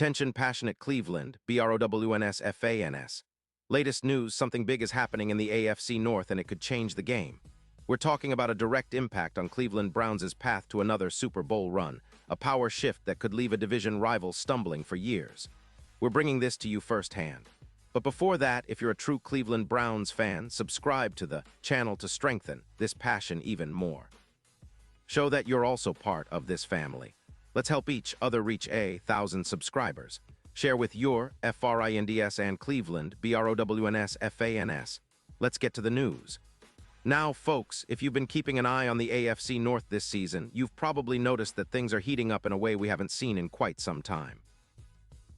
Attention passionate Cleveland, BROWNS. Latest news, something big is happening in the AFC North and it could change the game. We're talking about a direct impact on Cleveland Browns' path to another Super Bowl run, a power shift that could leave a division rival stumbling for years. We're bringing this to you firsthand. But before that, if you're a true Cleveland Browns fan, subscribe to the channel to strengthen this passion even more. Show that you're also part of this family. Let's help each other reach 1,000 subscribers. Share with your FRINDS and Cleveland, BROWNS. Let's get to the news. Now, folks, if you've been keeping an eye on the AFC North this season, you've probably noticed that things are heating up in a way we haven't seen in quite some time.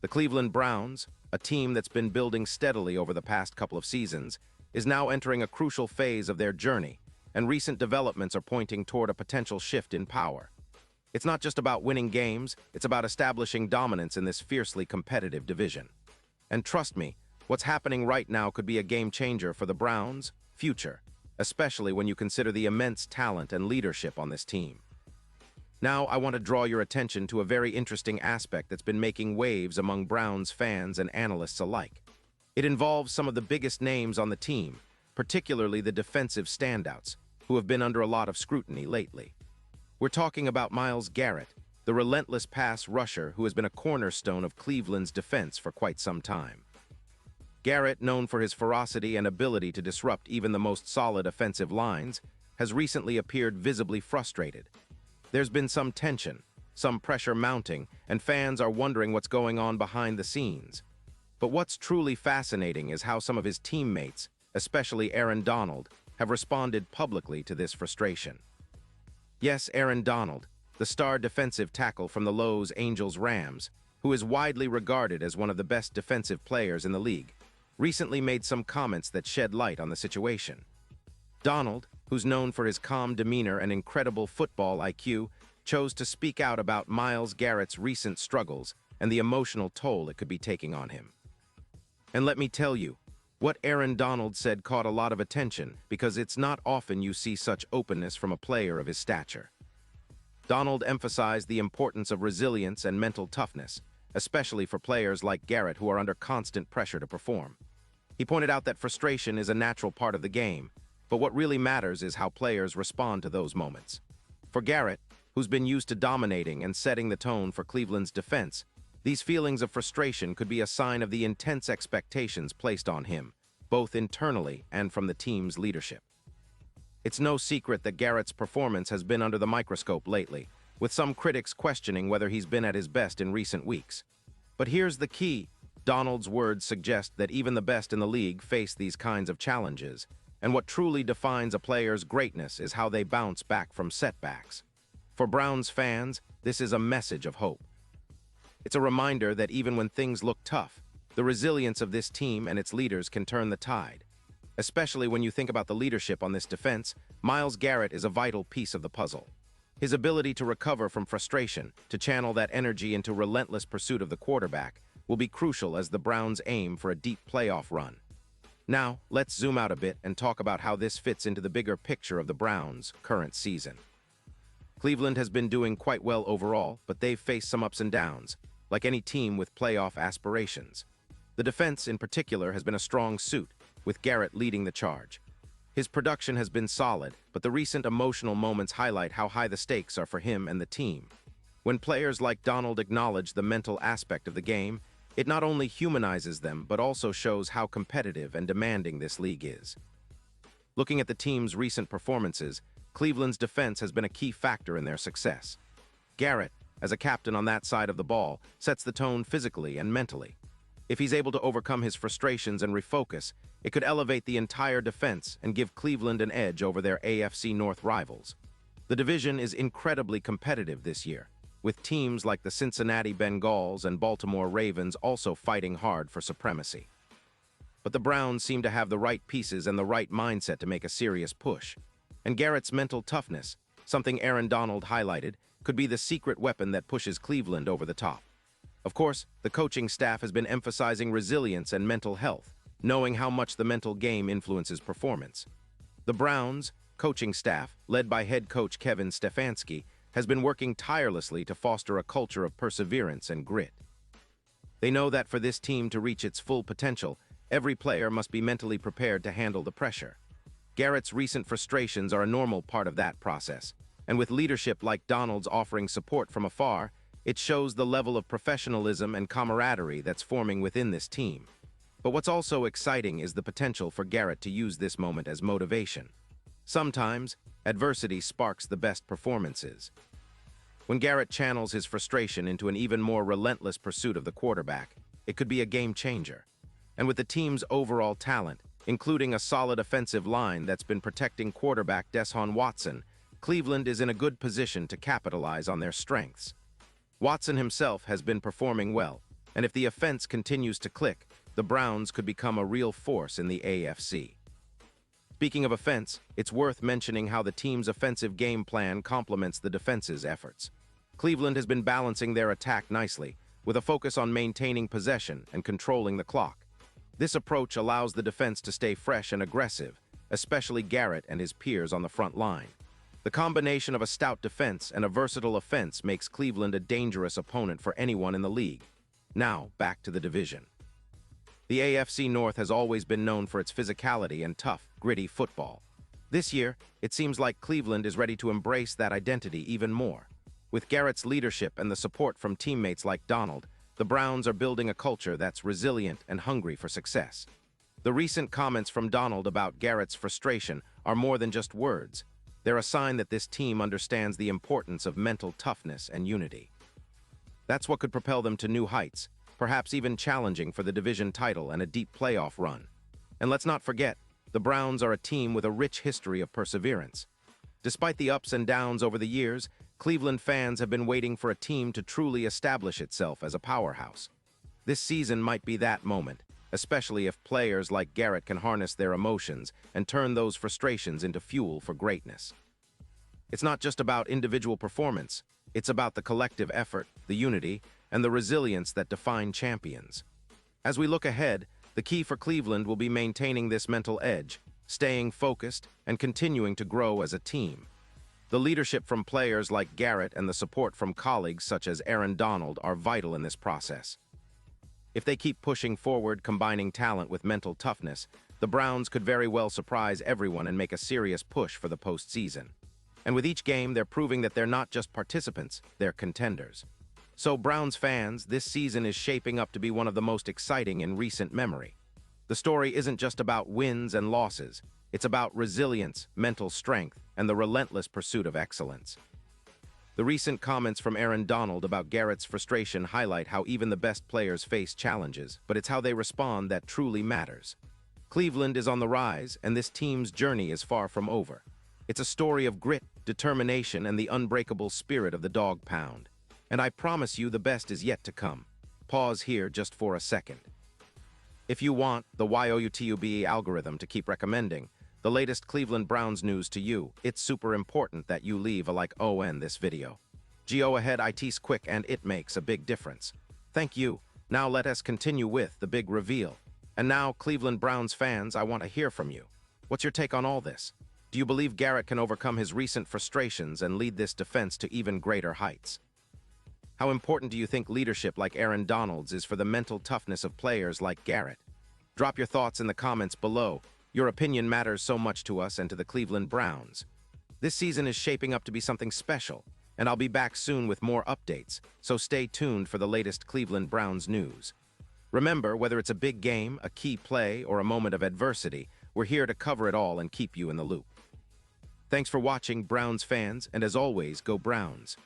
The Cleveland Browns, a team that's been building steadily over the past couple of seasons, is now entering a crucial phase of their journey, and recent developments are pointing toward a potential shift in power. It's not just about winning games, it's about establishing dominance in this fiercely competitive division. And trust me, what's happening right now could be a game changer for the Browns' future, especially when you consider the immense talent and leadership on this team. Now, I want to draw your attention to a very interesting aspect that's been making waves among Browns fans and analysts alike. It involves some of the biggest names on the team, particularly the defensive standouts, who have been under a lot of scrutiny lately. We're talking about Myles Garrett, the relentless pass rusher who has been a cornerstone of Cleveland's defense for quite some time. Garrett, known for his ferocity and ability to disrupt even the most solid offensive lines, has recently appeared visibly frustrated. There's been some tension, some pressure mounting, and fans are wondering what's going on behind the scenes. But what's truly fascinating is how some of his teammates, especially Aaron Donald, have responded publicly to this frustration. Yes, Aaron Donald, the star defensive tackle from the Los Angeles Rams, who is widely regarded as one of the best defensive players in the league, recently made some comments that shed light on the situation. Donald, who's known for his calm demeanor and incredible football IQ, chose to speak out about Myles Garrett's recent struggles and the emotional toll it could be taking on him. And let me tell you, what Aaron Donald said caught a lot of attention because it's not often you see such openness from a player of his stature. Donald emphasized the importance of resilience and mental toughness, especially for players like Garrett who are under constant pressure to perform. He pointed out that frustration is a natural part of the game, but what really matters is how players respond to those moments. For Garrett, who's been used to dominating and setting the tone for Cleveland's defense, these feelings of frustration could be a sign of the intense expectations placed on him, both internally and from the team's leadership. It's no secret that Garrett's performance has been under the microscope lately, with some critics questioning whether he's been at his best in recent weeks. But here's the key. Donald's words suggest that even the best in the league face these kinds of challenges, and what truly defines a player's greatness is how they bounce back from setbacks. For Browns fans, this is a message of hope. It's a reminder that even when things look tough, the resilience of this team and its leaders can turn the tide. Especially when you think about the leadership on this defense, Myles Garrett is a vital piece of the puzzle. His ability to recover from frustration, to channel that energy into relentless pursuit of the quarterback, will be crucial as the Browns aim for a deep playoff run. Now, let's zoom out a bit and talk about how this fits into the bigger picture of the Browns' current season. Cleveland has been doing quite well overall, but they've faced some ups and downs, like any team with playoff aspirations. The defense, in particular, has been a strong suit, with Garrett leading the charge. His production has been solid, but the recent emotional moments highlight how high the stakes are for him and the team. When players like Donald acknowledge the mental aspect of the game, it not only humanizes them, but also shows how competitive and demanding this league is. Looking at the team's recent performances, Cleveland's defense has been a key factor in their success. Garrett, as a captain on that side of the ball, sets the tone physically and mentally. If he's able to overcome his frustrations and refocus, it could elevate the entire defense and give Cleveland an edge over their AFC North rivals. The division is incredibly competitive this year, with teams like the Cincinnati Bengals and Baltimore Ravens also fighting hard for supremacy. But the Browns seem to have the right pieces and the right mindset to make a serious push. And Garrett's mental toughness, something Aaron Donald highlighted, could be the secret weapon that pushes Cleveland over the top. Of course, the coaching staff has been emphasizing resilience and mental health, knowing how much the mental game influences performance. The Browns' coaching staff, led by head coach Kevin Stefanski, has been working tirelessly to foster a culture of perseverance and grit. They know that for this team to reach its full potential, every player must be mentally prepared to handle the pressure. Garrett's recent frustrations are a normal part of that process, and with leadership like Donald's offering support from afar, it shows the level of professionalism and camaraderie that's forming within this team. But what's also exciting is the potential for Garrett to use this moment as motivation. Sometimes, adversity sparks the best performances. When Garrett channels his frustration into an even more relentless pursuit of the quarterback, it could be a game changer. And with the team's overall talent, including a solid offensive line that's been protecting quarterback Deshaun Watson, Cleveland is in a good position to capitalize on their strengths. Watson himself has been performing well, and if the offense continues to click, the Browns could become a real force in the AFC. Speaking of offense, it's worth mentioning how the team's offensive game plan complements the defense's efforts. Cleveland has been balancing their attack nicely, with a focus on maintaining possession and controlling the clock. This approach allows the defense to stay fresh and aggressive, especially Garrett and his peers on the front line. The combination of a stout defense and a versatile offense makes Cleveland a dangerous opponent for anyone in the league. Now, back to the division. The AFC North has always been known for its physicality and tough, gritty football. This year, it seems like Cleveland is ready to embrace that identity even more. With Garrett's leadership and the support from teammates like Donald, the Browns are building a culture that's resilient and hungry for success. The recent comments from Donald about Garrett's frustration are more than just words. They're a sign that this team understands the importance of mental toughness and unity. That's what could propel them to new heights, perhaps even challenging for the division title and a deep playoff run. And let's not forget, the Browns are a team with a rich history of perseverance. Despite the ups and downs over the years, Cleveland fans have been waiting for a team to truly establish itself as a powerhouse. This season might be that moment, especially if players like Garrett can harness their emotions and turn those frustrations into fuel for greatness. It's not just about individual performance, it's about the collective effort, the unity, and the resilience that define champions. As we look ahead, the key for Cleveland will be maintaining this mental edge, staying focused, and continuing to grow as a team. The leadership from players like Garrett and the support from colleagues such as Aaron Donald are vital in this process. If they keep pushing forward, combining talent with mental toughness, the Browns could very well surprise everyone and make a serious push for the postseason. And with each game, they're proving that they're not just participants, they're contenders. So, Browns fans, this season is shaping up to be one of the most exciting in recent memory. The story isn't just about wins and losses. It's about resilience, mental strength, and the relentless pursuit of excellence. The recent comments from Aaron Donald about Garrett's frustration highlight how even the best players face challenges, but it's how they respond that truly matters. Cleveland is on the rise, and this team's journey is far from over. It's a story of grit, determination, and the unbreakable spirit of the dog pound. And I promise you the best is yet to come. Pause here just for a second. If you want the YouTube algorithm to keep recommending the latest Cleveland Browns news to you, it's super important that you leave a like on this video. Go ahead, it's quick and it makes a big difference. Thank you. Now let us continue with the big reveal. And now, Cleveland Browns fans, I want to hear from you. What's your take on all this? Do you believe Garrett can overcome his recent frustrations and lead this defense to even greater heights? How important do you think leadership like Aaron Donald's is for the mental toughness of players like Garrett? Drop your thoughts in the comments below. Your opinion matters so much to us and to the Cleveland Browns. This season is shaping up to be something special, and I'll be back soon with more updates, so stay tuned for the latest Cleveland Browns news. Remember, whether it's a big game, a key play, or a moment of adversity, we're here to cover it all and keep you in the loop. Thanks for watching, Browns fans, and as always, go Browns.